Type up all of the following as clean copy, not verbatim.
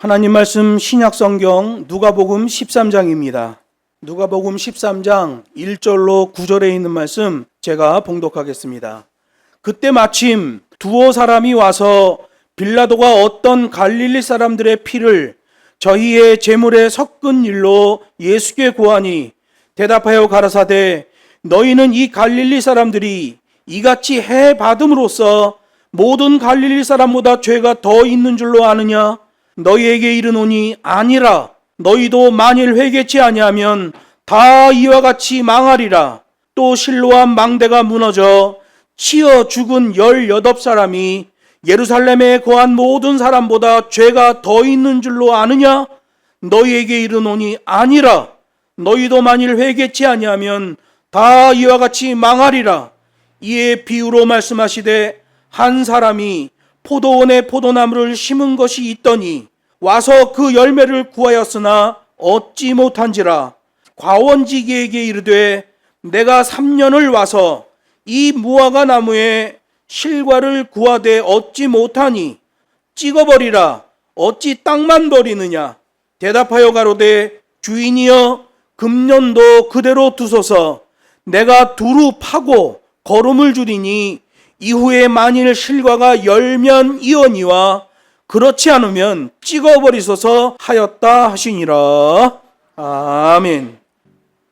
하나님 말씀 신약성경 누가복음 13장입니다. 누가복음 13장 1절로 9절에 있는 말씀 제가 봉독하겠습니다. 그때 마침 두어 사람이 와서 빌라도가 어떤 갈릴리 사람들의 피를 저희의 제물에 섞은 일로 예수께 고하니 대답하여 가라사대 너희는 이 갈릴리 사람들이 이같이 해 받음으로써 모든 갈릴리 사람보다 죄가 더 있는 줄로 아느냐? 너희에게 이르노니 아니라. 너희도 만일 회개치 아니하면 다 이와 같이 망하리라. 또 실로암 망대가 무너져 치어 죽은 18사람이 예루살렘에 거한 모든 사람보다 죄가 더 있는 줄로 아느냐? 너희에게 이르노니 아니라. 너희도 만일 회개치 아니하면 다 이와 같이 망하리라. 이에 비유로 말씀하시되 한 사람이 포도원에 포도나무를 심은 것이 있더니 와서 그 열매를 구하였으나 얻지 못한지라. 과원지기에게 이르되 내가 3년을 와서 이 무화과 나무에 실과를 구하되 얻지 못하니 찍어버리라. 어찌 땅만 버리느냐? 대답하여 가로되 주인이여 금년도 그대로 두소서. 내가 두루 파고 거름을 주리니 이후에 만일 실과가 열면 이언이와 그렇지 않으면 찍어버리소서 하였다 하시니라. 아멘.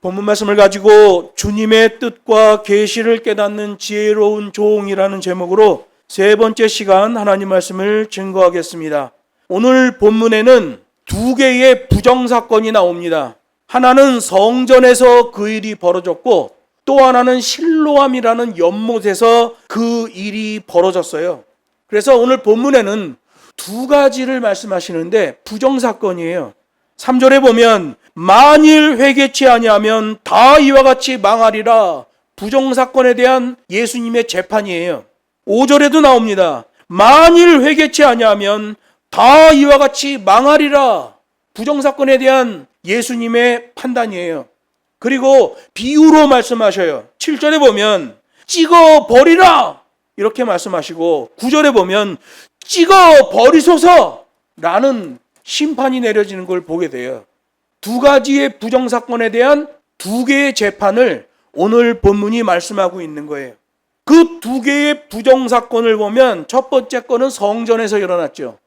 본문 말씀을 가지고 주님의 뜻과 계시를 깨닫는 지혜로운 종이라는 제목으로 세 번째 시간 하나님 말씀을 증거하겠습니다. 오늘 본문에는 두 개의 부정사건이 나옵니다. 하나는 성전에서 그 일이 벌어졌고 또 하나는 실로암이라는 연못에서 그 일이 벌어졌어요. 그래서 오늘 본문에는 두 가지를 말씀하시는데 부정사건이에요. 3절에 보면 만일 회개치 아니하면 다 이와 같이 망하리라. 부정사건에 대한 예수님의 재판이에요. 5절에도 나옵니다. 만일 회개치 아니하면 다 이와 같이 망하리라. 부정사건에 대한 예수님의 판단이에요. 그리고 비유로 말씀하셔요. 7절에 보면 찍어버리라 이렇게 말씀하시고 9절에 보면 찍어버리소서 라는 심판이 내려지는 걸 보게 돼요. 두 가지의 부정사건에 대한 두 개의 재판을 오늘 본문이 말씀하고 있는 거예요. 그 두 개의 부정사건을 보면 첫 번째 건은 성전에서 일어났죠.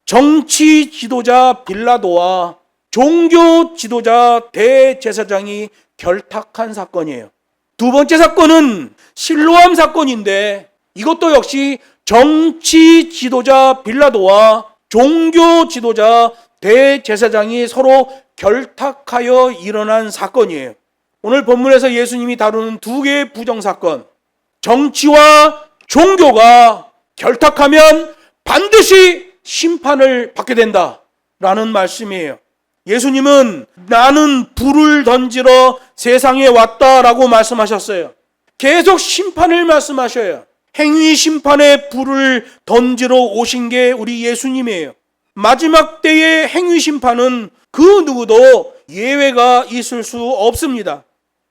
정치 지도자 빌라도와 종교 지도자 대제사장이 결탁한 사건이에요. 두 번째 사건은 실로암 사건인데 이것도 역시 정치 지도자 빌라도와 종교 지도자 대제사장이 서로 결탁하여 일어난 사건이에요. 오늘 본문에서 예수님이 다루는 두 개의 부정사건, 정치와 종교가 결탁하면 반드시 심판을 받게 된다라는 말씀이에요. 예수님은 나는 불을 던지러 세상에 왔다라고 말씀하셨어요. 계속 심판을 말씀하셔요. 행위 심판의 불을 던지러 오신 게 우리 예수님이에요. 마지막 때의 행위 심판은 그 누구도 예외가 있을 수 없습니다.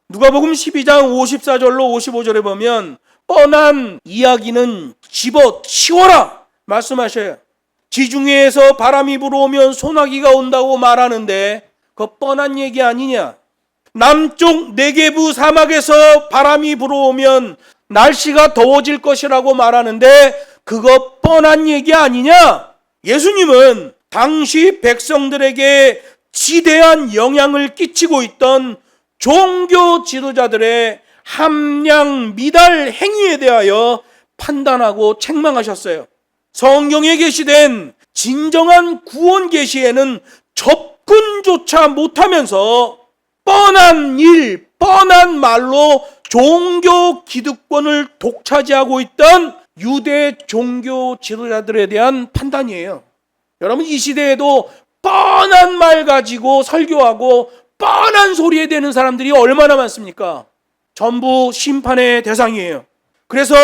누가복음 12장 54절로 55절에 보면 뻔한 이야기는 집어치워라 말씀하셔요. 지중해에서 바람이 불어오면 소나기가 온다고 말하는데 그거 뻔한 얘기 아니냐? 남쪽 네게부 사막에서 바람이 불어오면 날씨가 더워질 것이라고 말하는데 그거 뻔한 얘기 아니냐? 예수님은 당시 백성들에게 지대한 영향을 끼치고 있던 종교 지도자들의 함량 미달 행위에 대하여 판단하고 책망하셨어요. 성경에 게시된 진정한 구원 계시에는 접근조차 못하면서 뻔한 일, 뻔한 말로 종교 기득권을 독차지하고 있던 유대 종교 지도자들에 대한 판단이에요. 여러분 이 시대에도 뻔한 말 가지고 설교하고 뻔한 소리에 대는 사람들이 얼마나 많습니까? 전부 심판의 대상이에요. 그래서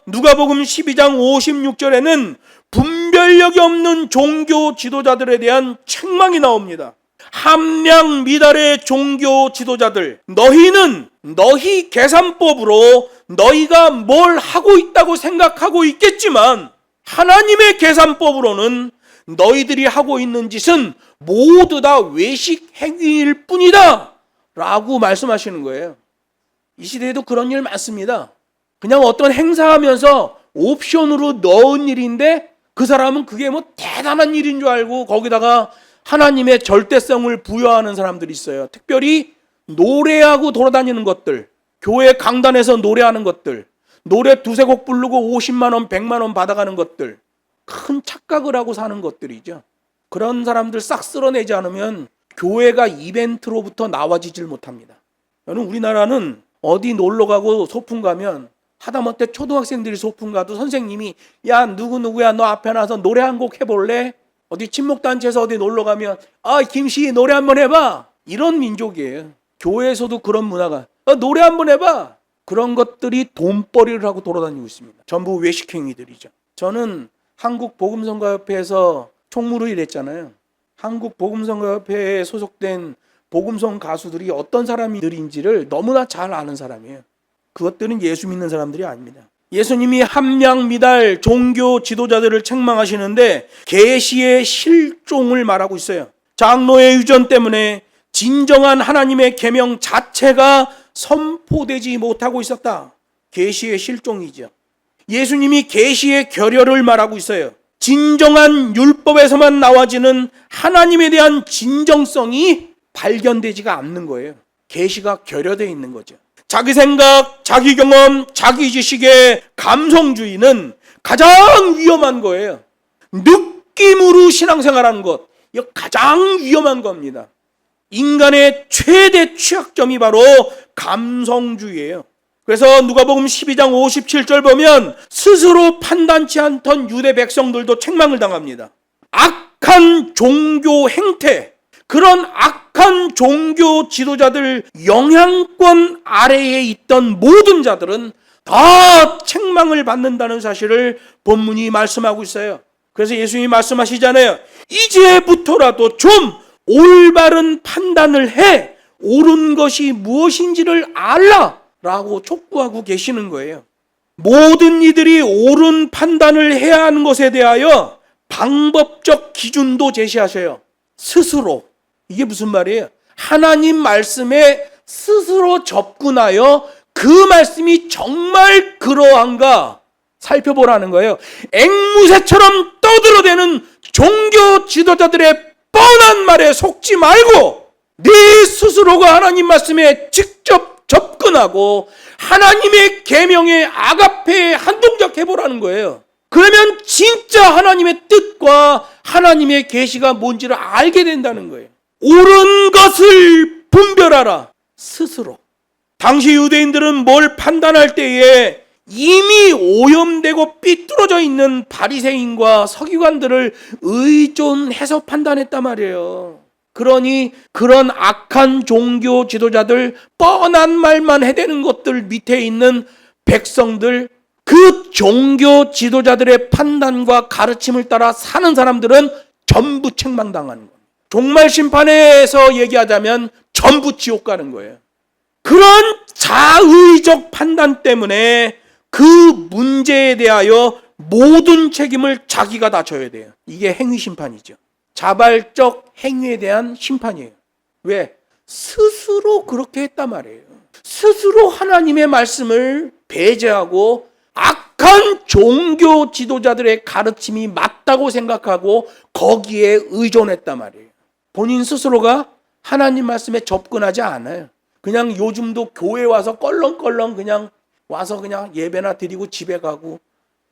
누가복음 12장 56절에는 분별력이 없는 종교 지도자들에 대한 책망이 나옵니다. 함량 미달의 종교 지도자들, 너희는 너희 계산법으로 너희가 뭘 하고 있다고 생각하고 있겠지만 하나님의 계산법으로는 너희들이 하고 있는 짓은 모두 다 외식 행위일 뿐이다 라고 말씀하시는 거예요. 이 시대에도 그런 일 많습니다. 그냥 어떤 행사하면서 옵션으로 넣은 일인데 그 사람은 그게 뭐 대단한 일인 줄 알고 거기다가 하나님의 절대성을 부여하는 사람들이 있어요. 특별히 노래하고 돌아다니는 것들, 교회 강단에서 노래하는 것들, 노래 두세 곡 부르고 50만 원, 100만 원 받아가는 것들, 큰 착각을 하고 사는 것들이죠. 그런 사람들 싹 쓸어내지 않으면 교회가 이벤트로부터 나와지질 못합니다. 여러분, 우리나라는 어디 놀러 가고 소풍 가면 하다못해 초등학생들이 소풍 가도 선생님이 야 누구누구야 너 앞에 나서 노래 한 곡 해볼래? 어디 친목단체에서 어디 놀러 가면 김씨 노래 한번 해봐. 이런 민족이에요. 교회에서도 그런 문화가 노래 한번 해봐. 그런 것들이 돈벌이를 하고 돌아다니고 있습니다. 전부 외식행위들이죠. 저는 한국복음성가협회에서 총무로 일했잖아요. 한국복음성가협회에 소속된 복음성 가수들이 어떤 사람들인지를 너무나 잘 아는 사람이에요. 그것들은 예수 믿는 사람들이 아닙니다. 예수님이 함량 미달 종교 지도자들을 책망하시는데 계시의 실종을 말하고 있어요. 장로의 유전 때문에 진정한 하나님의 계명 자체가 선포되지 못하고 있었다. 계시의 실종이죠. 예수님이 계시의 결여를 말하고 있어요. 진정한 율법에서만 나와지는 하나님에 대한 진정성이 발견되지가 않는 거예요. 계시가 결여되어 있는 거죠. 자기 생각, 자기 경험, 자기 지식의 감성주의는 가장 위험한 거예요. 느낌으로 신앙생활하는 것, 이거 가장 위험한 겁니다. 인간의 최대 취약점이 바로 감성주의예요. 그래서 누가복음 12장 57절 보면 스스로 판단치 않던 유대 백성들도 책망을 당합니다. 악한 종교 행태, 그런 악한 종교 지도자들 영향권 아래에 있던 모든 자들은 다 책망을 받는다는 사실을 본문이 말씀하고 있어요. 그래서 예수님이 말씀하시잖아요. 이제부터라도 좀 올바른 판단을 해 옳은 것이 무엇인지를 알라 라고 촉구하고 계시는 거예요. 모든 이들이 옳은 판단을 해야 하는 것에 대하여 방법적 기준도 제시하셔요. 스스로. 이게 무슨 말이에요? 하나님 말씀에 스스로 접근하여 그 말씀이 정말 그러한가 살펴보라는 거예요. 앵무새처럼 떠들어대는 종교 지도자들의 뻔한 말에 속지 말고 네 스스로가 하나님 말씀에 직접 접근하고 하나님의 계명에 아가페에 한동작 해보라는 거예요. 그러면 진짜 하나님의 뜻과 하나님의 계시가 뭔지를 알게 된다는 거예요. 옳은 것을 분별하라. 스스로. 당시 유대인들은 뭘 판단할 때에 이미 오염되고 삐뚤어져 있는 바리새인과 서기관들을 의존해서 판단했단 말이에요. 그러니 그런 악한 종교 지도자들, 뻔한 말만 해대는 것들 밑에 있는 백성들, 그 종교 지도자들의 판단과 가르침을 따라 사는 사람들은 전부 책망당하는 거예요. 종말 심판에서 얘기하자면 전부 지옥 가는 거예요. 그런 자의적 판단 때문에 그 문제에 대하여 모든 책임을 자기가 다 져야 돼요. 이게 행위 심판이죠. 자발적 행위에 대한 심판이에요. 왜? 스스로 그렇게 했단 말이에요. 스스로 하나님의 말씀을 배제하고 악한 종교 지도자들의 가르침이 맞다고 생각하고 거기에 의존했단 말이에요. 본인 스스로가 하나님 말씀에 접근하지 않아요. 그냥 요즘도 교회 와서 껄렁껄렁 그냥 와서 그냥 예배나 드리고 집에 가고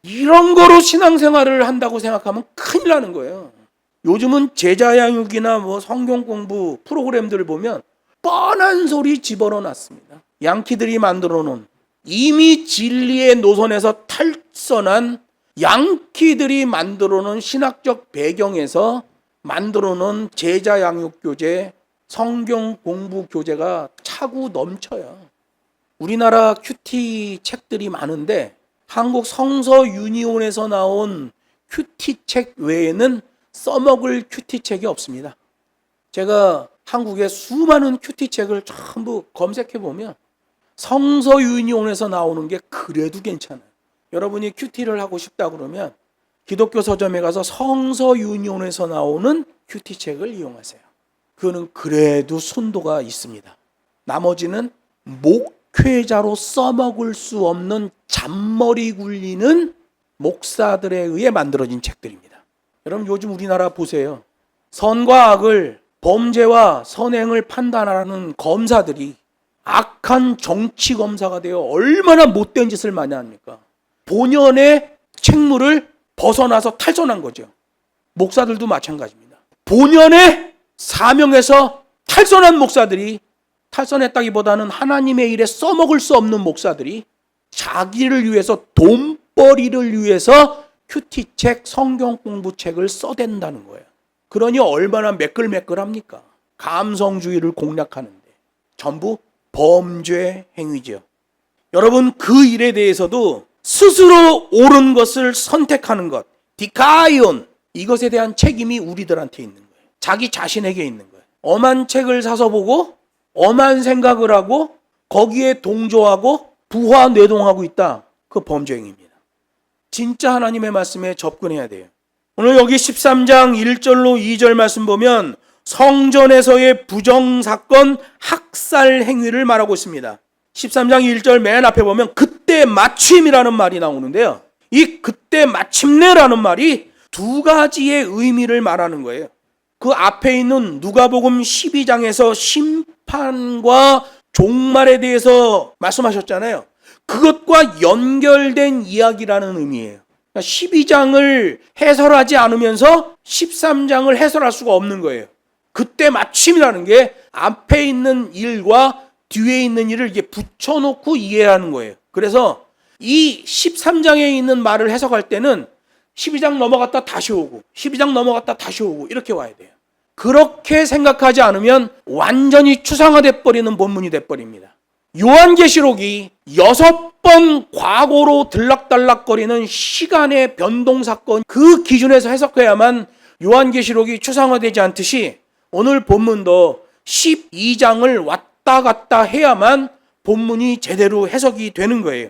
이런 거로 신앙생활을 한다고 생각하면 큰일 나는 거예요. 요즘은 제자양육이나 뭐 성경 공부 프로그램들을 보면 뻔한 소리 집어넣어 놨습니다. 양키들이 만들어 놓은, 이미 진리의 노선에서 탈선한 양키들이 만들어 놓은 신학적 배경에서 만들어 놓은 제자양육 교재, 성경 공부 교재가 차고 넘쳐요. 우리나라 큐티 책들이 많은데 한국 성서 유니온에서 나온 큐티 책 외에는 써먹을 큐티 책이 없습니다. 제가 한국의 수많은 큐티 책을 전부 검색해 보면 성서 유니온에서 나오는 게 그래도 괜찮아요. 여러분이 큐티를 하고 싶다 그러면 기독교 서점에 가서 성서유니온에서 나오는 큐티책을 이용하세요. 그거는 그래도 순도가 있습니다. 나머지는 목회자로 써먹을 수 없는 잔머리 굴리는 목사들에 의해 만들어진 책들입니다. 여러분 요즘 우리나라 보세요. 선과 악을, 범죄와 선행을 판단하는 검사들이 악한 정치 검사가 되어 얼마나 못된 짓을 많이 합니까? 본연의 책무를 벗어나서 탈선한 거죠. 목사들도 마찬가지입니다. 본연의 사명에서 탈선한 목사들이, 탈선했다기보다는 하나님의 일에 써먹을 수 없는 목사들이 자기를 위해서, 돈벌이를 위해서 큐티책, 성경 공부책을 써댄다는 거예요. 그러니 얼마나 매끌매끌합니까? 감성주의를 공략하는데 전부 범죄 행위죠. 여러분 그 일에 대해서도 스스로 옳은 것을 선택하는 것, 디카이온, 이것에 대한 책임이 우리들한테 있는 거예요. 자기 자신에게 있는 거예요. 엄한 책을 사서 보고 엄한 생각을 하고 거기에 동조하고 부화뇌동하고 있다. 그 범죄 행위입니다. 진짜 하나님의 말씀에 접근해야 돼요. 오늘 여기 13장 1절로 2절 말씀 보면 성전에서의 부정사건 학살 행위를 말하고 있습니다. 13장 1절 맨 앞에 보면 그때 마침이라는 말이 나오는데요. 이 그때 마침내라는 말이 두 가지의 의미를 말하는 거예요. 그 앞에 있는 누가복음 12장에서 심판과 종말에 대해서 말씀하셨잖아요. 그것과 연결된 이야기라는 의미예요. 12장을 해설하지 않으면서 13장을 해설할 수가 없는 거예요. 그때 마침이라는 게 앞에 있는 일과 뒤에 있는 일을 이게 붙여놓고 이해하는 거예요. 그래서 이 13장에 있는 말을 해석할 때는 12장 넘어갔다 다시 오고 12장 넘어갔다 다시 오고 이렇게 와야 돼요. 그렇게 생각하지 않으면 완전히 추상화돼 버리는 본문이 돼 버립니다. 요한계시록이 6번 과거로 들락달락거리는 시간의 변동사건, 그 기준에서 해석해야만 요한계시록이 추상화되지 않듯이 오늘 본문도 12장을 왔다 갔다 해야만 본문이 제대로 해석이 되는 거예요.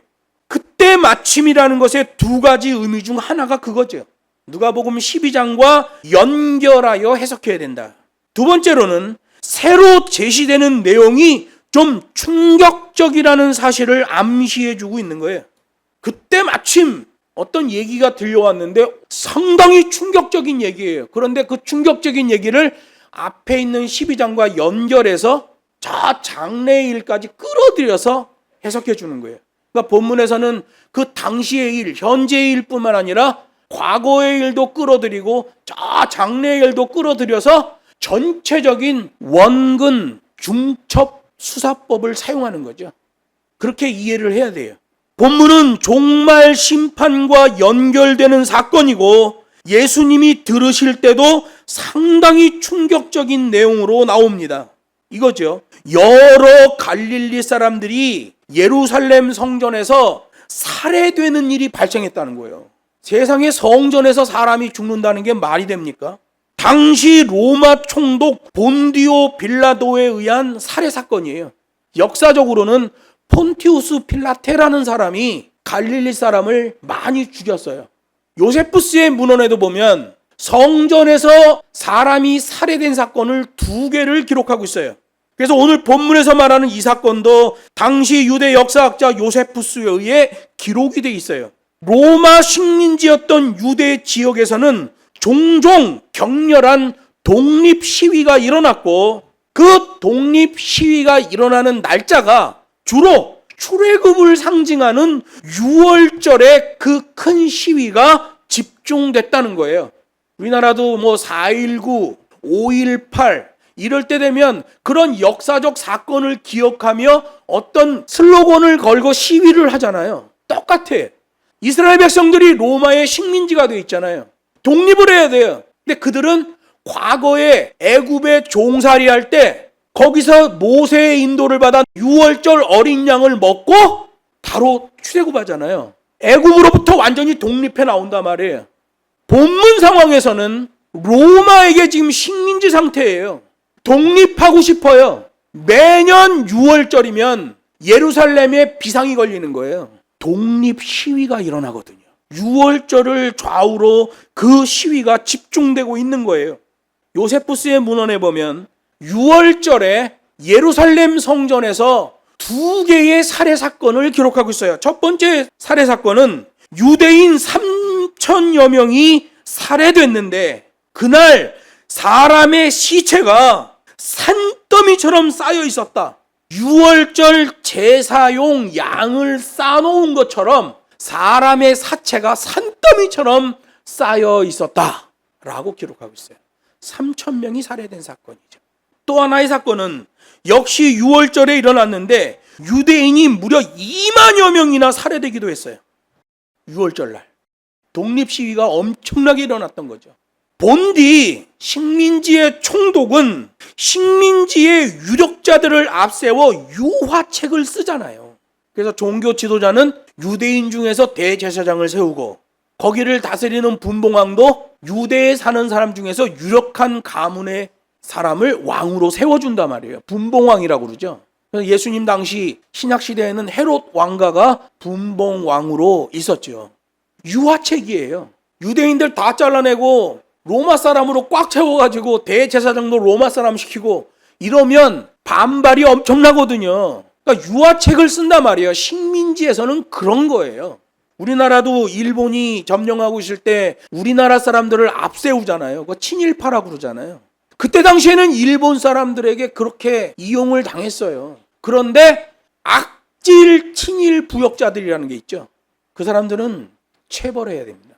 그때 마침이라는 것의 두 가지 의미 중 하나가 그거죠. 누가복음 12장과 연결하여 해석해야 된다. 두 번째로는 새로 제시되는 내용이 좀 충격적이라는 사실을 암시해주고 있는 거예요. 그때 마침 어떤 얘기가 들려왔는데 상당히 충격적인 얘기예요. 그런데 그 충격적인 얘기를 앞에 있는 12장과 연결해서 저 장래일까지 끌어들여서 해석해 주는 거예요. 그러니까 본문에서는 그 당시의 일, 현재의 일뿐만 아니라 과거의 일도 끌어들이고 저 장래의 일도 끌어들여서 전체적인 원근, 중첩 수사법을 사용하는 거죠. 그렇게 이해를 해야 돼요. 본문은 종말 심판과 연결되는 사건이고 예수님이 들으실 때도 상당히 충격적인 내용으로 나옵니다. 이거죠. 여러 갈릴리 사람들이 예루살렘 성전에서 살해되는 일이 발생했다는 거예요. 세상에 성전에서 사람이 죽는다는 게 말이 됩니까? 당시 로마 총독 본디오 빌라도에 의한 살해 사건이에요. 역사적으로는 폰티우스 필라테라는 사람이 갈릴리 사람을 많이 죽였어요. 요세푸스의 문헌에도 보면 성전에서 사람이 살해된 사건을 2개를 기록하고 있어요. 그래서 오늘 본문에서 말하는 이 사건도 당시 유대 역사학자 요세푸스에 의해 기록이 돼 있어요. 로마 식민지였던 유대 지역에서는 종종 격렬한 독립 시위가 일어났고 그 독립 시위가 일어나는 날짜가 주로 출애굽을 상징하는 6월절에 그 큰 시위가 집중됐다는 거예요. 우리나라도 4.19, 5.18 이럴 때 되면 그런 역사적 사건을 기억하며 어떤 슬로건을 걸고 시위를 하잖아요. 똑같아. 이스라엘 백성들이 로마의 식민지가 되어 있잖아요. 독립을 해야 돼요. 근데 그들은 과거에 애굽에 종살이 할 때 거기서 모세의 인도를 받아 6월절 어린 양을 먹고 바로 출애굽하잖아요. 애굽으로부터 완전히 독립해 나온단 말이에요. 본문 상황에서는 로마에게 지금 식민지 상태예요. 독립하고 싶어요. 매년 6월절이면 예루살렘에 비상이 걸리는 거예요. 독립 시위가 일어나거든요. 유월절을 좌우로 그 시위가 집중되고 있는 거예요. 요세푸스의 문헌에 보면 유월절에 예루살렘 성전에서 두 개의 살해 사건을 기록하고 있어요. 첫 번째 살해 사건은 유대인 3천여 명이 살해됐는데 그날 사람의 시체가 산더미처럼 쌓여 있었다. 유월절 제사용 양을 쌓아놓은 것처럼 사람의 사체가 산더미처럼 쌓여 있었다 라고 기록하고 있어요. 3,000명이 살해된 사건이죠. 또 하나의 사건은 역시 유월절에 일어났는데 유대인이 무려 2만여 명이나 살해되기도 했어요. 유월절날 독립시위가 엄청나게 일어났던 거죠. 본디 식민지의 총독은 식민지의 유력자들을 앞세워 유화책을 쓰잖아요. 그래서 종교 지도자는 유대인 중에서 대제사장을 세우고 거기를 다스리는 분봉왕도 유대에 사는 사람 중에서 유력한 가문의 사람을 왕으로 세워준단 말이에요. 분봉왕이라고 그러죠. 그래서 예수님 당시 신약시대에는 헤롯 왕가가 분봉왕으로 있었죠. 유화책이에요. 유대인들 다 잘라내고 로마 사람으로 꽉 채워가지고 대제사장도 로마 사람 시키고 이러면 반발이 엄청나거든요. 그러니까 유화책을 쓴단 말이에요. 식민지에서는 그런 거예요. 우리나라도 일본이 점령하고 있을 때 우리나라 사람들을 앞세우잖아요. 그거 친일파라고 그러잖아요. 그때 당시에는 일본 사람들에게 그렇게 이용을 당했어요. 그런데 악질 친일 부역자들이라는 게 있죠. 그 사람들은 체벌해야 됩니다.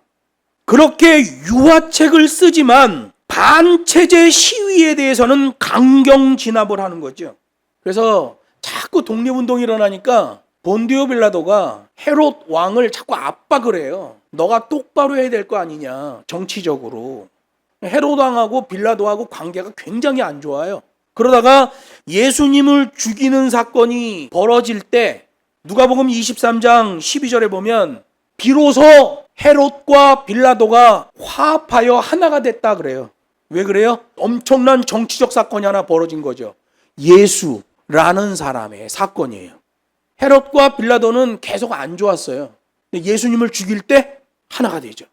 그렇게 유화책을 쓰지만 반체제 시위에 대해서는 강경 진압을 하는 거죠. 그래서 자꾸 독립운동이 일어나니까 본디오 빌라도가 헤롯 왕을 자꾸 압박을 해요. 너가 똑바로 해야 될 거 아니냐, 정치적으로. 헤롯 왕하고 빌라도하고 관계가 굉장히 안 좋아요. 그러다가 예수님을 죽이는 사건이 벌어질 때 누가복음 23장 12절에 보면 비로소 헤롯과 빌라도가 화합하여 하나가 됐다 그래요. 왜 그래요? 엄청난 정치적 사건이 하나 벌어진 거죠. 예수라는 사람의 사건이에요. 헤롯과 빌라도는 계속 안 좋았어요. 근데 예수님을 죽일 때 하나가 되죠.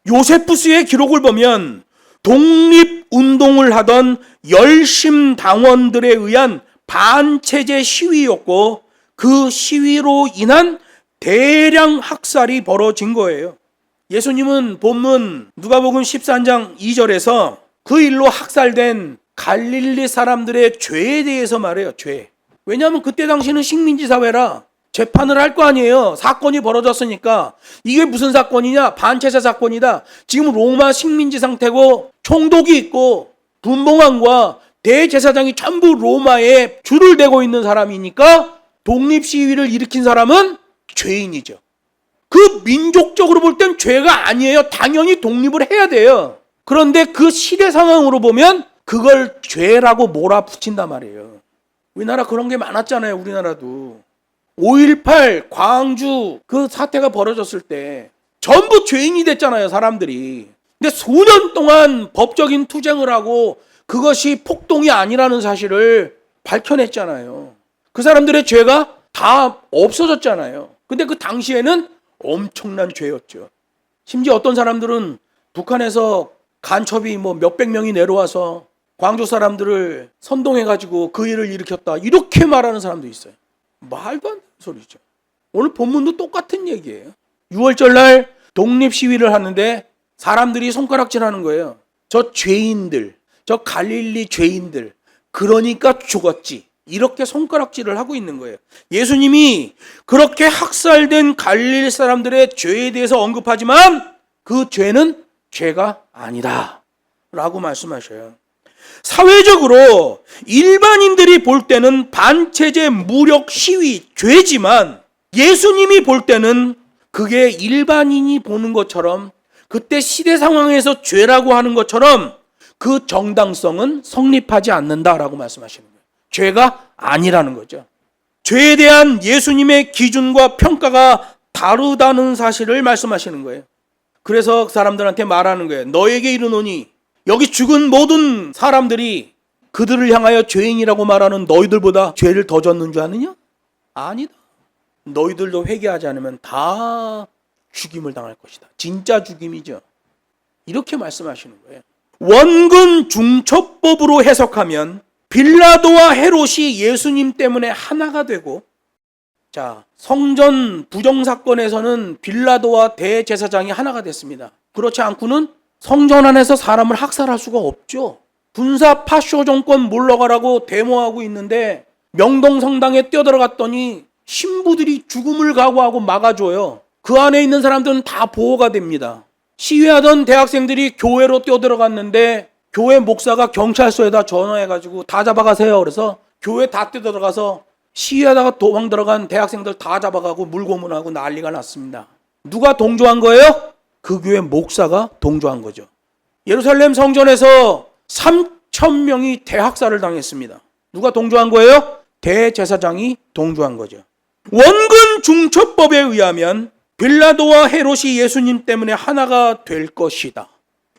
요세푸스의 기록을 보면 독립운동을 하던 열심당원들에 의한 반체제 시위였고 그 시위로 인한 대량 학살이 벌어진 거예요. 예수님은 본문 누가복음 13장 2절에서 그 일로 학살된 갈릴리 사람들의 죄에 대해서 말해요. 죄. 왜냐하면 그때 당시는 식민지 사회라 재판을 할 거 아니에요. 사건이 벌어졌으니까. 이게 무슨 사건이냐? 반체제 사건이다. 지금 로마 식민지 상태고 총독이 있고 분봉왕과 대제사장이 전부 로마에 줄을 대고 있는 사람이니까 독립시위를 일으킨 사람은 죄인이죠. 그 민족적으로 볼 땐 죄가 아니에요. 당연히 독립을 해야 돼요. 그런데 그 시대 상황으로 보면 그걸 죄라고 몰아붙인단 말이에요. 우리나라 그런 게 많았잖아요. 우리나라도 5.18 광주 그 사태가 벌어졌을 때 전부 죄인이 됐잖아요. 사람들이. 근데 수년 동안 법적인 투쟁을 하고 그것이 폭동이 아니라는 사실을 밝혀냈잖아요. 그 사람들의 죄가 다 없어졌잖아요. 근데 그 당시에는 엄청난 죄였죠. 심지어 어떤 사람들은 북한에서 간첩이 몇백 명이 내려와서 광주 사람들을 선동해가지고 그 일을 일으켰다. 이렇게 말하는 사람도 있어요. 말도 안 되는 소리죠. 오늘 본문도 똑같은 얘기예요. 6월절날 독립시위를 하는데 사람들이 손가락질하는 거예요. 저 죄인들, 저 갈릴리 죄인들, 그러니까 죽었지. 이렇게 손가락질을 하고 있는 거예요. 예수님이 그렇게 학살된 갈릴리 사람들의 죄에 대해서 언급하지만 그 죄는 죄가 아니다 라고 말씀하셔요. 사회적으로 일반인들이 볼 때는 반체제 무력 시위 죄지만 예수님이 볼 때는 그게 일반인이 보는 것처럼 그때 시대 상황에서 죄라고 하는 것처럼 그 정당성은 성립하지 않는다라고 말씀하시는 거예요. 죄가 아니라는 거죠. 죄에 대한 예수님의 기준과 평가가 다르다는 사실을 말씀하시는 거예요. 그래서 사람들한테 말하는 거예요. 너에게 이르노니 여기 죽은 모든 사람들이 그들을 향하여 죄인이라고 말하는 너희들보다 죄를 더 졌는 줄 아느냐? 아니다. 너희들도 회개하지 않으면 다 죽임을 당할 것이다. 진짜 죽임이죠. 이렇게 말씀하시는 거예요. 원근 중첩법으로 해석하면 빌라도와 헤롯이 예수님 때문에 하나가 되고, 자, 성전 부정 사건에서는 빌라도와 대제사장이 하나가 됐습니다. 그렇지 않고는 성전 안에서 사람을 학살할 수가 없죠. 군사 파쇼 정권 물러가라고 데모하고 있는데 명동성당에 뛰어들어갔더니 신부들이 죽음을 각오하고 막아줘요. 그 안에 있는 사람들은 다 보호가 됩니다. 시위하던 대학생들이 교회로 뛰어들어갔는데 교회 목사가 경찰서에다 전화해가지고 다 잡아가세요. 그래서 교회 다 뛰어들어가서 시위하다가 도망 들어간 대학생들 다 잡아가고 물고문하고 난리가 났습니다. 누가 동조한 거예요? 그 교회 목사가 동조한 거죠. 예루살렘 성전에서 3,000명이 대학살을 당했습니다. 누가 동조한 거예요? 대제사장이 동조한 거죠. 원근 중첩법에 의하면 빌라도와 헤롯이 예수님 때문에 하나가 될 것이다.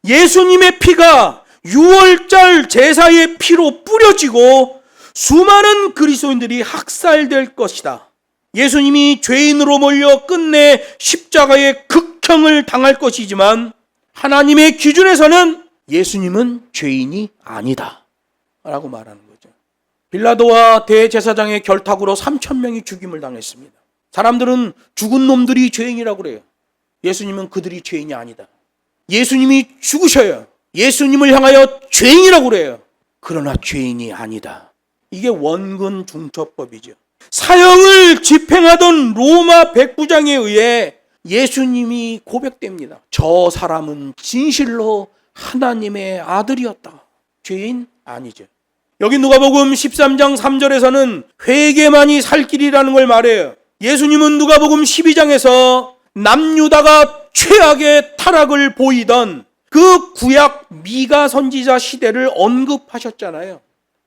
예수님의 피가 6월절 제사의 피로 뿌려지고 수많은 그리스도인들이 학살될 것이다. 예수님이 죄인으로 몰려 끝내 십자가의 극형을 당할 것이지만 하나님의 기준에서는 예수님은 죄인이 아니다 라고 말하는 거죠. 빌라도와 대제사장의 결탁으로 3,000명이 죽임을 당했습니다. 사람들은 죽은 놈들이 죄인이라고 그래요. 예수님은 그들이 죄인이 아니다. 예수님이 죽으셔요. 예수님을 향하여 죄인이라고 그래요. 그러나 죄인이 아니다. 이게 원근 중첩법이죠. 사형을 집행하던 로마 백부장에 의해 예수님이 고백됩니다. 저 사람은 진실로 하나님의 아들이었다. 죄인 아니죠. 여기 누가복음 13장 3절에서는 회개만이 살 길이라는 걸 말해요. 예수님은 누가복음 12장에서 남유다가 최악의 타락을 보이던 그 구약 미가 선지자 시대를 언급하셨잖아요.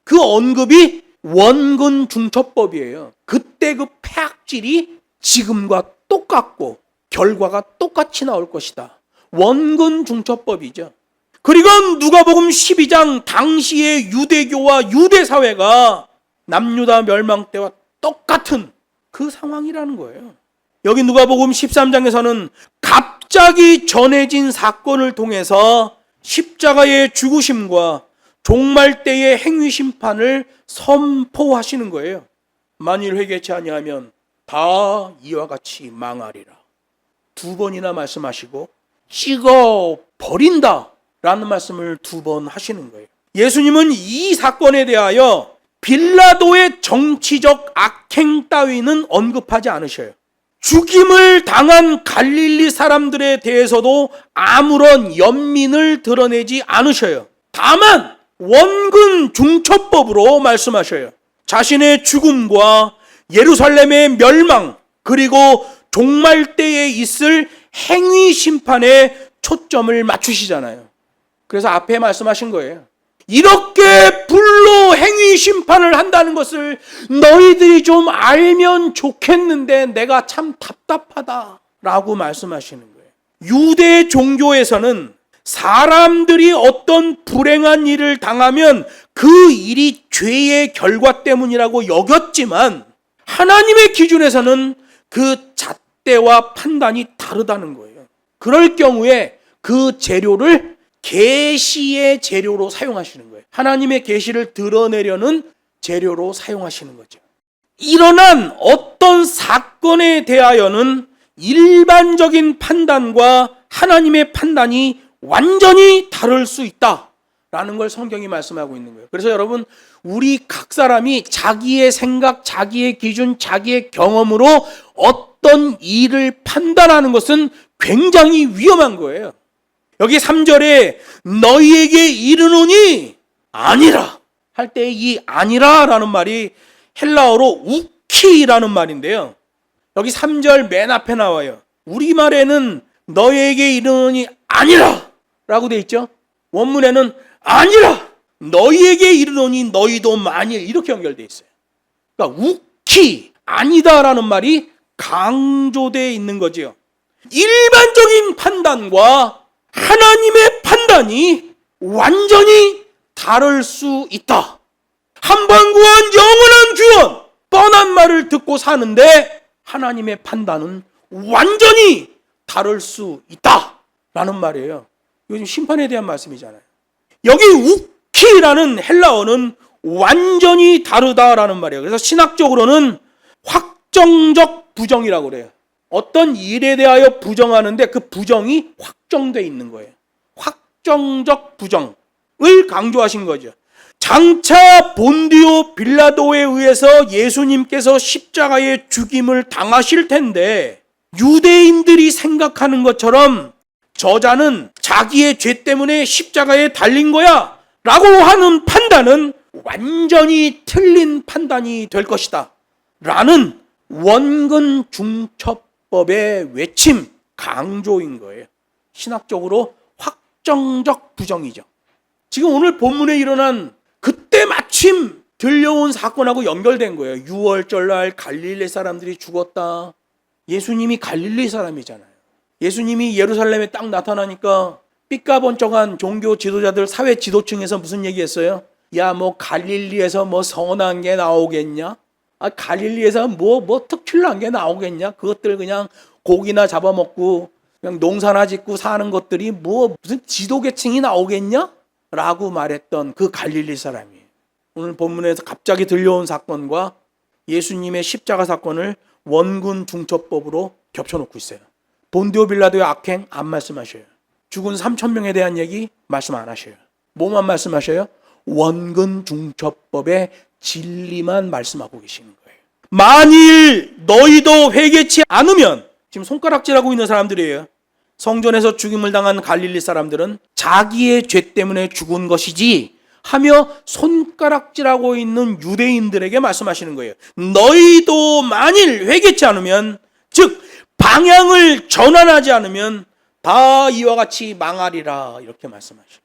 그 언급이 원근 중첩법이에요. 그때 그 폐악질이 지금과 똑같고 결과가 똑같이 나올 것이다. 원근 중첩법이죠. 그리고 누가복음 12장 당시의 유대교와 유대사회가 남유다 멸망 때와 똑같은 그 상황이라는 거예요. 여기 누가복음 13장에서는 갑자기 전해진 사건을 통해서 십자가의 죽으심과 종말 때의 행위 심판을 선포하시는 거예요. 만일 회개치 아니하면 다 이와 같이 망하리라. 2번이나 말씀하시고 찍어 버린다 라는 말씀을 2번 하시는 거예요. 예수님은 이 사건에 대하여 빌라도의 정치적 악행 따위는 언급하지 않으셔요. 죽임을 당한 갈릴리 사람들에 대해서도 아무런 연민을 드러내지 않으셔요. 다만 원근 중첩법으로 말씀하셔요. 자신의 죽음과 예루살렘의 멸망 그리고 종말 때에 있을 행위 심판에 초점을 맞추시잖아요. 그래서 앞에 말씀하신 거예요. 이렇게 불로 행위 심판을 한다는 것을 너희들이 좀 알면 좋겠는데 내가 참 답답하다 라고 말씀하시는 거예요. 유대 종교에서는 사람들이 어떤 불행한 일을 당하면 그 일이 죄의 결과 때문이라고 여겼지만 하나님의 기준에서는 그 잣대와 판단이 다르다는 거예요. 그럴 경우에 그 재료를 계시의 재료로 사용하시는 거예요. 하나님의 계시를 드러내려는 재료로 사용하시는 거죠. 일어난 어떤 사건에 대하여는 일반적인 판단과 하나님의 판단이 완전히 다를 수 있다라는 걸 성경이 말씀하고 있는 거예요. 그래서 여러분, 우리 각 사람이 자기의 생각, 자기의 기준, 자기의 경험으로 어떤 일을 판단하는 것은 굉장히 위험한 거예요. 여기 3절에 너희에게 이르노니 아니라 할 때 이 아니라라는 말이 헬라어로 우키라는 말인데요. 여기 3절 맨 앞에 나와요. 우리말에는 너희에게 이르노니 아니라 라고 돼 있죠. 원문에는 아니라 너희에게 이르노니 너희도 만일 이렇게 연결돼 있어요. 그러니까 우키 아니다라는 말이 강조되어 있는 거죠. 일반적인 판단과 하나님의 판단이 완전히 다를 수 있다. 한 번 구원 영원한 구원 뻔한 말을 듣고 사는데 하나님의 판단은 완전히 다를 수 있다라는 말이에요. 이거 지금 심판에 대한 말씀이잖아요. 여기 우키라는 헬라어는 완전히 다르다라는 말이에요. 그래서 신학적으로는 확정적 부정이라고 그래요. 어떤 일에 대하여 부정하는데 그 부정이 확정돼 있는 거예요. 확정적 부정을 강조하신 거죠. 장차 본디오 빌라도에 의해서 예수님께서 십자가의 죽임을 당하실 텐데 유대인들이 생각하는 것처럼 저자는 자기의 죄 때문에 십자가에 달린 거야 라고 하는 판단은 완전히 틀린 판단이 될 것이다 라는 원근 중첩법의 외침, 강조인 거예요. 신학적으로 확정적 부정이죠. 지금 오늘 본문에 일어난 그때 마침 들려온 사건하고 연결된 거예요. 6월절 날 갈릴리 사람들이 죽었다. 예수님이 갈릴리 사람이잖아요. 예수님이 예루살렘에 딱 나타나니까 삐까번쩍한 종교 지도자들, 사회 지도층에서 무슨 얘기했어요? 야, 뭐 갈릴리에서 뭐 선한 게 나오겠냐? 갈릴리에서 뭐 특출난 게 나오겠냐? 그것들 그냥 고기나 잡아먹고 그냥 농사나 짓고 사는 것들이 뭐 무슨 지도계층이 나오겠냐? 라고 말했던 그 갈릴리 사람이에요. 오늘 본문에서 갑자기 들려온 사건과 예수님의 십자가 사건을 원군 중첩법으로 겹쳐놓고 있어요. 본디오 빌라도의 악행 안 말씀하셔요. 죽은 3,000명에 대한 얘기 말씀 안 하셔요. 뭐만 말씀하셔요? 원근 중첩법의 진리만 말씀하고 계시는 거예요. 만일 너희도 회개치 않으면, 지금 손가락질하고 있는 사람들이에요. 성전에서 죽임을 당한 갈릴리 사람들은 자기의 죄 때문에 죽은 것이지 하며 손가락질하고 있는 유대인들에게 말씀하시는 거예요. 너희도 만일 회개치 않으면, 즉 방향을 전환하지 않으면 다 이와 같이 망하리라, 이렇게 말씀하십니다.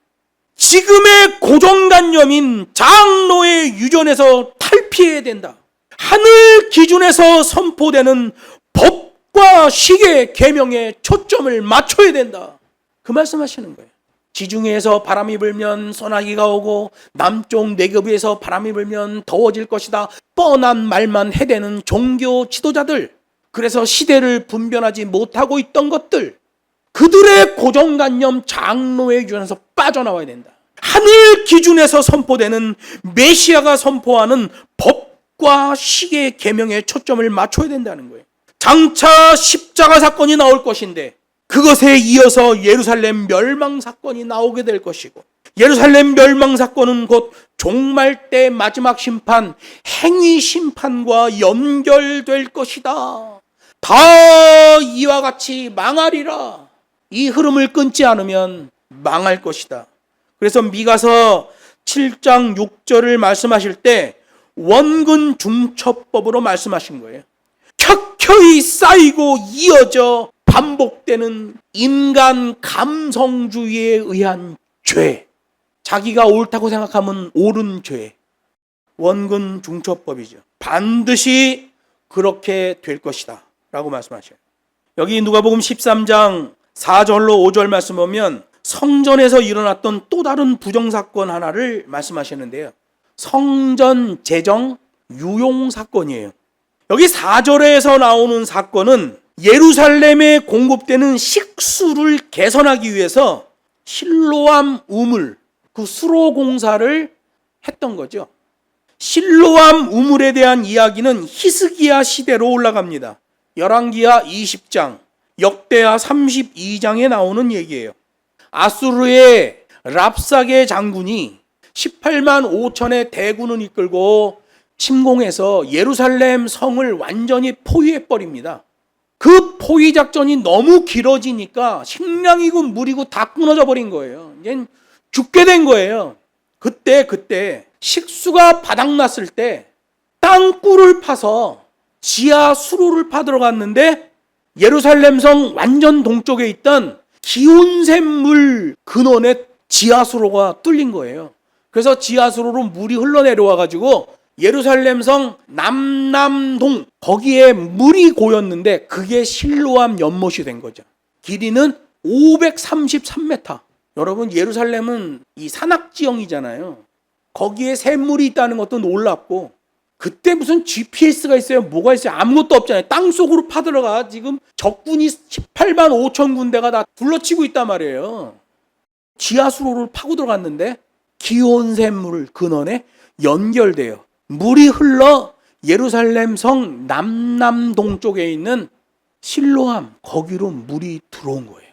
지금의 고정관념인 장로의 유전에서 탈피해야 된다. 하늘 기준에서 선포되는 법과 식의 계명에 초점을 맞춰야 된다. 그 말씀하시는 거예요. 지중해에서 바람이 불면 소나기가 오고 남쪽 내교부에서 바람이 불면 더워질 것이다. 뻔한 말만 해대는 종교 지도자들, 그래서 시대를 분별하지 못하고 있던 것들, 그들의 고정관념 장로의 유전에서 빠져나와야 된다. 하늘 기준에서 선포되는 메시아가 선포하는 법과 식의 계명에 초점을 맞춰야 된다는 거예요. 장차 십자가 사건이 나올 것인데 그것에 이어서 예루살렘 멸망 사건이 나오게 될 것이고, 예루살렘 멸망 사건은 곧 종말 때 마지막 심판, 행위 심판과 연결될 것이다. 다 이와 같이 망하리라. 이 흐름을 끊지 않으면 망할 것이다. 그래서 미가서 7장 6절을 말씀하실 때 원근 중첩법으로 말씀하신 거예요. 켜켜이 쌓이고 이어져 반복되는 인간 감성주의에 의한 죄, 자기가 옳다고 생각하면 옳은 죄, 원근 중첩법이죠. 반드시 그렇게 될 것이다 라고 말씀하셔요. 여기 누가복음 13장 4절로 5절 말씀 보면 성전에서 일어났던 또 다른 부정사건 하나를 말씀하시는데요. 성전 재정 유용 사건이에요. 여기 4절에서 나오는 사건은 예루살렘에 공급되는 식수를 개선하기 위해서 실로암 우물, 그 수로 공사를 했던 거죠. 실로암 우물에 대한 이야기는 히스기야 시대로 올라갑니다. 열왕기하 20장, 역대하 32장에 나오는 얘기예요. 아수르의 랍사게 장군이 18만 5천의 대군을 이끌고 침공해서 예루살렘 성을 완전히 포위해버립니다. 그 포위 작전이 너무 길어지니까 식량이고 물이고 다 끊어져 버린 거예요. 이제 죽게 된 거예요. 그때 식수가 바닥났을 때 땅굴을 파서 지하 수로를 파들어 갔는데 예루살렘 성 완전 동쪽에 있던 기온샘물 근원에 지하 수로가 뚫린 거예요. 그래서 지하 수로로 물이 흘러내려와 가지고 예루살렘 성 남남동 거기에 물이 고였는데 그게 실로암 연못이 된 거죠. 길이는 533m. 여러분, 예루살렘은 이 산악지형이잖아요. 거기에 샘물이 있다는 것도 놀랍고 그때 무슨 GPS가 있어요? 뭐가 있어요? 아무것도 없잖아요. 땅속으로 파들어가 지금 적군이 18만 5천 군대가 다 둘러치고 있단 말이에요. 지하수로를 파고 들어갔는데 기온샘물 근원에 연결돼요. 물이 흘러 예루살렘 성 남남동쪽에 있는 실로암, 거기로 물이 들어온 거예요.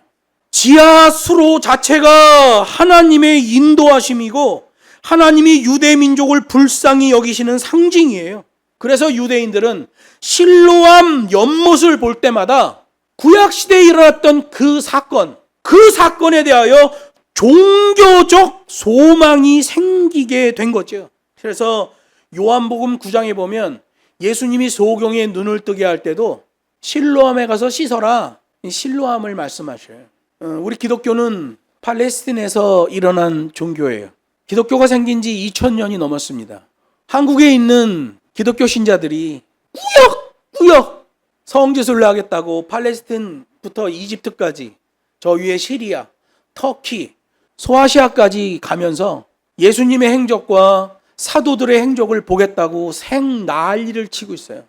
지하수로 자체가 하나님의 인도하심이고 하나님이 유대 민족을 불쌍히 여기시는 상징이에요. 그래서 유대인들은 실로암 연못을 볼 때마다 구약시대에 일어났던 그 사건에 대하여 종교적 소망이 생기게 된 거죠. 그래서 요한복음 9장에 보면 예수님이 소경의 눈을 뜨게 할 때도 실로암에 가서 씻어라, 실로암을 말씀하셔요. 우리 기독교는 팔레스틴에서 일어난 종교예요. 기독교가 생긴 지 2000년이 넘었습니다. 한국에 있는 기독교 신자들이 꾸역꾸역 성지순례 하겠다고 팔레스틴부터 이집트까지, 저 위에 시리아, 터키, 소아시아까지 가면서 예수님의 행적과 사도들의 행적을 보겠다고 생난리를 치고 있어요.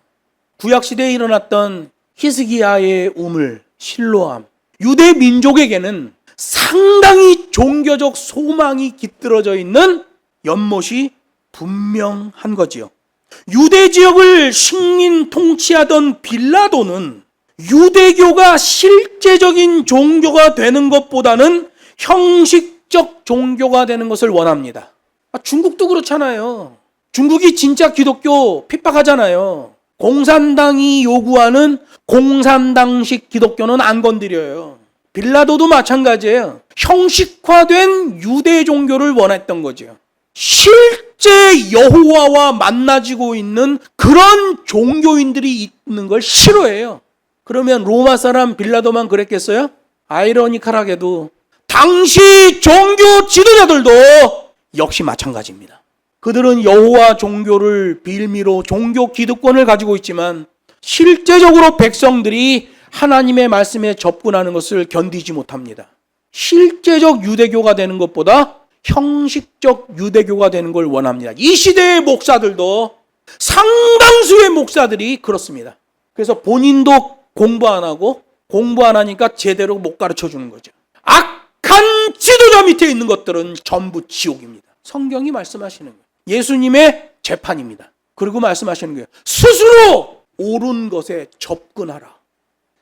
구약시대에 일어났던 히스기야의 우물, 실로암, 유대 민족에게는 상당히 종교적 소망이 깃들어져 있는 연못이 분명한 거지요. 유대 지역을 식민 통치하던 빌라도는 유대교가 실제적인 종교가 되는 것보다는 형식적 종교가 되는 것을 원합니다. 중국도 그렇잖아요. 중국이 진짜 기독교 핍박하잖아요. 공산당이 요구하는 공산당식 기독교는 안 건드려요. 빌라도도 마찬가지예요. 형식화된 유대 종교를 원했던 거죠. 실제 여호와와 만나지고 있는 그런 종교인들이 있는 걸 싫어해요. 그러면 로마 사람 빌라도만 그랬겠어요? 아이러니컬하게도 당시 종교 지도자들도 역시 마찬가지입니다. 그들은 여호와 종교를 빌미로 종교 기득권을 가지고 있지만 실제적으로 백성들이 하나님의 말씀에 접근하는 것을 견디지 못합니다. 실제적 유대교가 되는 것보다 형식적 유대교가 되는 걸 원합니다. 이 시대의 목사들도 상당수의 목사들이 그렇습니다. 그래서 본인도 공부 안 하고 공부 안 하니까 제대로 못 가르쳐 주는 거죠. 악한 지도자 밑에 있는 것들은 전부 지옥입니다. 성경이 말씀하시는 거예요. 예수님의 재판입니다. 그리고 말씀하시는 거예요. 스스로 옳은 것에 접근하라.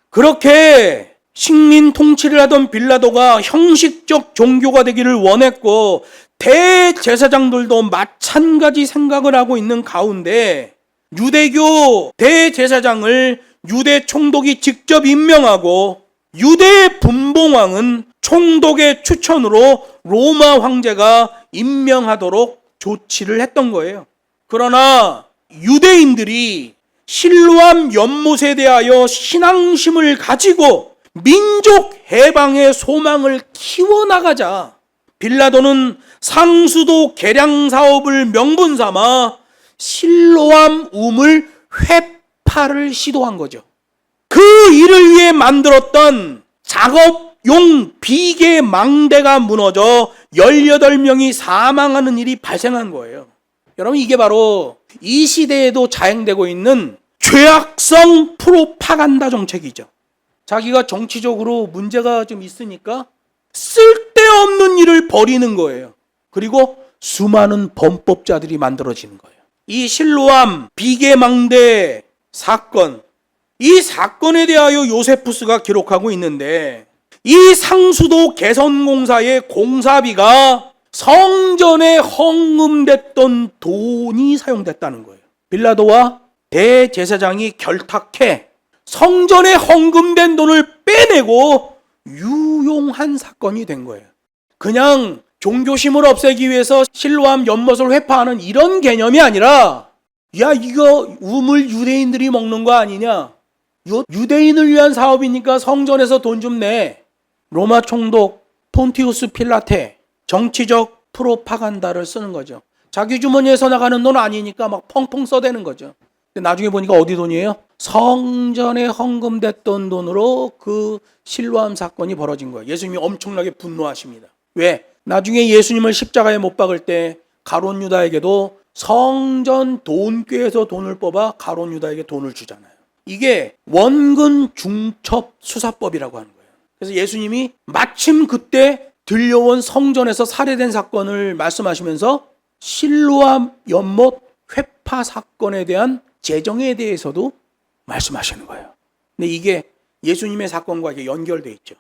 그렇게 식민 통치를 하던 빌라도가 형식적 종교가 되기를 원했고 대제사장들도 마찬가지 생각을 하고 있는 가운데 유대교 대제사장을 유대 총독이 직접 임명하고 유대 분봉왕은 총독의 추천으로 로마 황제가 임명하도록 조치를 했던 거예요. 그러나 유대인들이 실로암 연못에 대하여 신앙심을 가지고 민족 해방의 소망을 키워나가자 빌라도는 상수도 개량 사업을 명분 삼아 실로암 우물 회파를 시도한 거죠. 그 일을 위해 만들었던 작업용 비계 망대가 무너져 18명이 사망하는 일이 발생한 거예요. 여러분, 이게 바로 이 시대에도 자행되고 있는 죄악성 프로파간다 정책이죠. 자기가 정치적으로 문제가 좀 있으니까 쓸데없는 일을 벌이는 거예요. 그리고 수많은 범법자들이 만들어지는 거예요. 이 실로암 비계망대 사건, 이 사건에 대하여 요세푸스가 기록하고 있는데 이 상수도 개선공사의 공사비가 성전에 헌금됐던 돈이 사용됐다는 거예요. 빌라도와 대제사장이 결탁해 성전에 헌금된 돈을 빼내고 유용한 사건이 된 거예요. 그냥 종교심을 없애기 위해서 실로암 연못을 회파하는 이런 개념이 아니라, 야, 이거 우물 유대인들이 먹는 거 아니냐? 유대인을 위한 사업이니까 성전에서 돈 좀 내. 로마 총독 폰티우스 필라테 정치적 프로파간다를 쓰는 거죠. 자기 주머니에서 나가는 돈 아니니까 막 펑펑 써대는 거죠. 근데 나중에 보니까 어디 돈이에요? 성전에 헌금됐던 돈으로 그 실로암 사건이 벌어진 거예요. 예수님이 엄청나게 분노하십니다. 왜? 나중에 예수님을 십자가에 못 박을 때 가룟 유다에게도 성전 돈꾀에서 돈을 뽑아 가룟 유다에게 돈을 주잖아요. 이게 원근 중첩 수사법이라고 하는 거예요. 그래서 예수님이 마침 그때 들려온 성전에서 살해된 사건을 말씀하시면서 실로암 연못 회파 사건에 대한 재정에 대해서도 말씀하시는 거예요. 근데 이게 예수님의 사건과 이게 연결돼 있죠.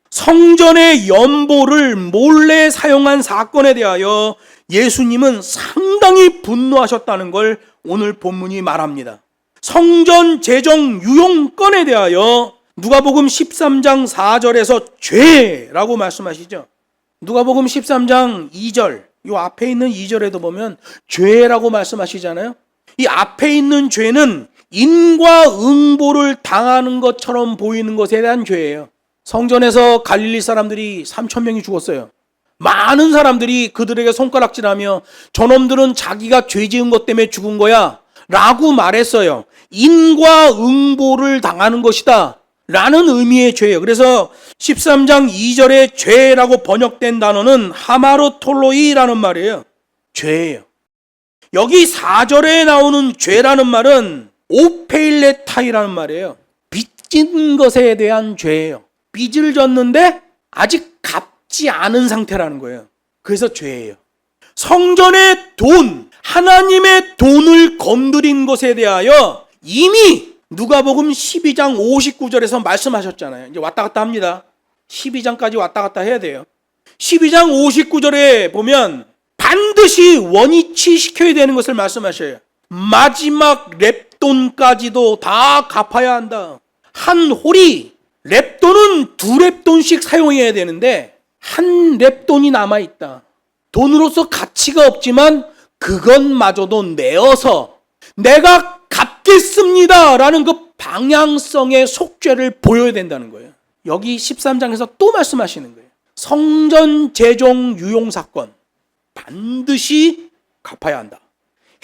성전의 연보를 몰래 사용한 사건에 대하여 예수님은 상당히 분노하셨다는 걸 오늘 본문이 말합니다. 성전 재정 유용건에 대하여 누가복음 13장 4절에서 죄라고 말씀하시죠. 누가복음 13장 2절, 이 앞에 있는 2절에도 보면 죄라고 말씀하시잖아요. 이 앞에 있는 죄는 인과응보를 당하는 것처럼 보이는 것에 대한 죄예요. 성전에서 갈릴리 사람들이 3,000명이 죽었어요. 많은 사람들이 그들에게 손가락질하며 저놈들은 자기가 죄 지은 것 때문에 죽은 거야 라고 말했어요. 인과응보를 당하는 것이다 라는 의미의 죄예요. 그래서 13장 2절에 죄라고 번역된 단어는 하마로톨로이라는 말이에요. 죄예요. 여기 4절에 나오는 죄라는 말은 오페일레타이라는 말이에요. 빚진 것에 대한 죄예요. 빚을 졌는데 아직 갚지 않은 상태라는 거예요. 그래서 죄예요. 성전의 돈, 하나님의 돈을 건드린 것에 대하여 이미 누가복음 12장 59절에서 말씀하셨잖아요. 이제 왔다 갔다 합니다. 12장까지 왔다 갔다 해야 돼요. 12장 59절에 보면 반드시 원위치 시켜야 되는 것을 말씀하셔요. 마지막 렙돈까지도 다 갚아야 한다. 한 홀이 렙돈은 2렙돈씩 사용해야 되는데 한 렙돈이 남아있다. 돈으로서 가치가 없지만 그것마저도 내어서 내가 갚겠습니다 라는 그 방향성의 속죄를 보여야 된다는 거예요. 여기 13장에서 또 말씀하시는 거예요. 성전 재정 유용 사건 반드시 갚아야 한다.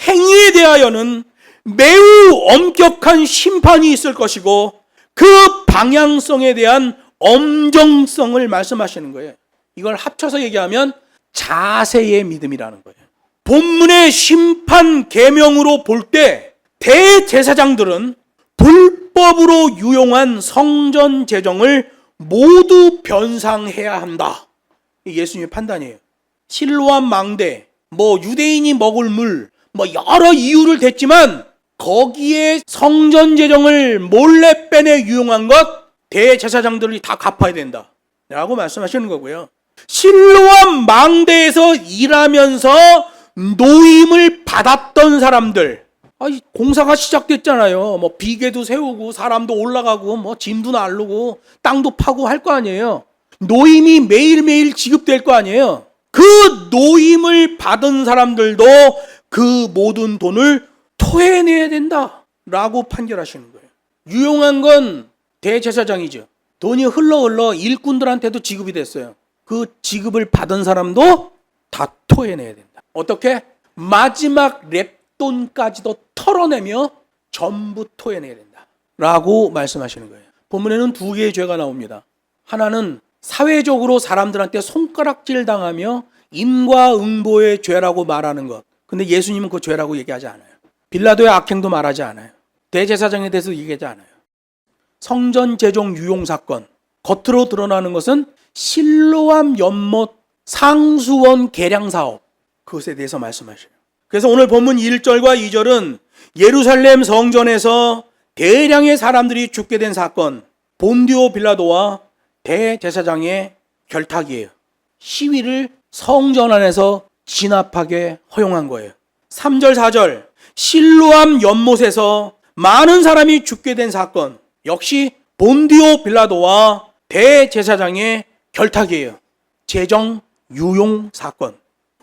행위에 대하여는 매우 엄격한 심판이 있을 것이고 그 방향성에 대한 엄정성을 말씀하시는 거예요. 이걸 합쳐서 얘기하면 자세의 믿음이라는 거예요. 본문의 심판 계명으로 볼 때 대제사장들은 불법으로 유용한 성전 재정을 모두 변상해야 한다. 예수님의 판단이에요. 실로암 망대, 유대인이 먹을 물, 여러 이유를 댔지만 거기에 성전 재정을 몰래 빼내 유용한 것 대제사장들이 다 갚아야 된다 라고 말씀하시는 거고요. 실로암 망대에서 일하면서 노임을 받았던 사람들, 공사가 시작됐잖아요. 비계도 세우고 사람도 올라가고 짐도 나르고 땅도 파고 할 거 아니에요. 노임이 매일매일 지급될 거 아니에요. 그 노임을 받은 사람들도 그 모든 돈을 토해내야 된다 라고 판결하시는 거예요. 유용한 건 대제사장이죠. 돈이 흘러 일꾼들한테도 지급이 됐어요. 그 지급을 받은 사람도 다 토해내야 된다. 어떻게? 마지막 렙돈까지도 털어내며 전부 토해내야 된다 라고 말씀하시는 거예요. 본문에는 2개의 죄가 나옵니다. 하나는 사회적으로 사람들한테 손가락질 당하며 인과응보의 죄라고 말하는 것. 근데 예수님은 그 죄라고 얘기하지 않아요. 빌라도의 악행도 말하지 않아요. 대제사장에 대해서 얘기하지 않아요. 성전 재정 유용 사건, 겉으로 드러나는 것은 실로암 연못 상수원 개량 사업, 그것에 대해서 말씀하셔요. 그래서 오늘 본문 1절과 2절은 예루살렘 성전에서 대량의 사람들이 죽게 된 사건, 본디오 빌라도와 대제사장의 결탁이에요. 시위를 성전 안에서 진압하게 허용한 거예요. 3절, 4절, 실로암 연못에서 많은 사람이 죽게 된 사건, 역시 본디오 빌라도와 대제사장의 결탁이에요. 재정 유용 사건.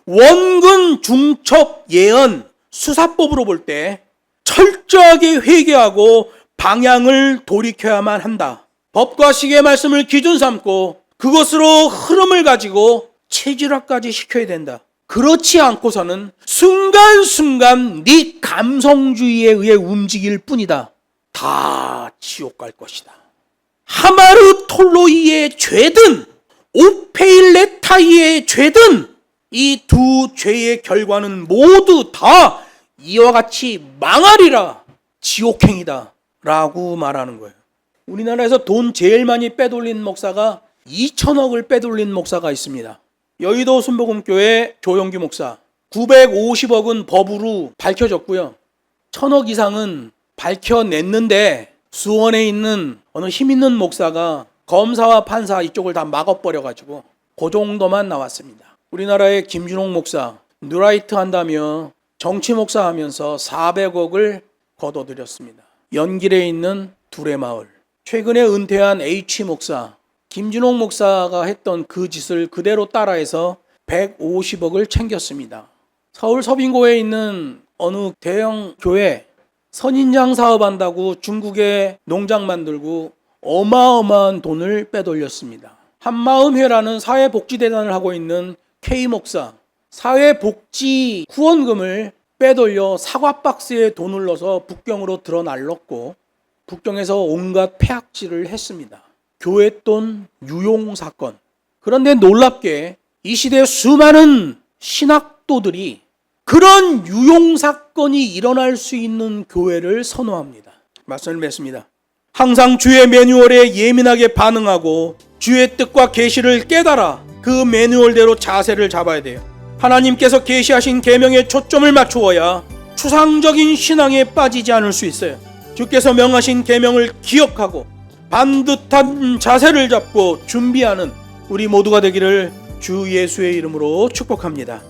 원근 중첩 예언 수사법으로 볼 때 철저하게 회개하고 방향을 돌이켜야만 한다. 법과 식의 말씀을 기준 삼고 그것으로 흐름을 가지고 체질화까지 시켜야 된다. 그렇지 않고서는 순간순간 네 감성주의에 의해 움직일 뿐이다. 다 지옥 갈 것이다. 하마르톨로이의 죄든 오페일레타이의 죄든 이 두 죄의 결과는 모두 다 이와 같이 망하리라, 지옥행이다 라고 말하는 거예요. 우리나라에서 돈 제일 많이 빼돌린 목사가 2천억을 빼돌린 목사가 있습니다. 여의도 순복음교회 조영규 목사. 950억은 법으로 밝혀졌고요. 1,000억 이상은 밝혀냈는데 수원에 있는 어느 힘 있는 목사가 검사와 판사 이쪽을 다 막아버려가지고 그 정도만 나왔습니다. 우리나라의 김준홍 목사 뉴라이트 한다며 정치 목사 하면서 400억을 거둬들였습니다. 연길에 있는 두레마을. 최근에 은퇴한 H 목사 김준홍 목사가 했던 그 짓을 그대로 따라해서 150억을 챙겼습니다. 서울 서빙고에 있는 어느 대형 교회 선인장 사업한다고 중국에 농장 만들고 어마어마한 돈을 빼돌렸습니다. 한마음회라는 사회복지대단을 하고 있는 K 목사, 사회복지 후원금을 빼돌려 사과박스에 돈을 넣어서 북경으로 들어 날렸고 북경에서 온갖 폐악질을 했습니다. 교회 돈 유용 사건. 그런데 놀랍게 이 시대 수많은 신학도들이 그런 유용 사건이 일어날 수 있는 교회를 선호합니다. 말씀을 맺습니다. 항상 주의 매뉴얼에 예민하게 반응하고 주의 뜻과 계시를 깨달아 그 매뉴얼대로 자세를 잡아야 돼요. 하나님께서 계시하신 계명에 초점을 맞추어야 추상적인 신앙에 빠지지 않을 수 있어요. 주께서 명하신 계명을 기억하고 반듯한 자세를 잡고 준비하는 우리 모두가 되기를 주 예수의 이름으로 축복합니다.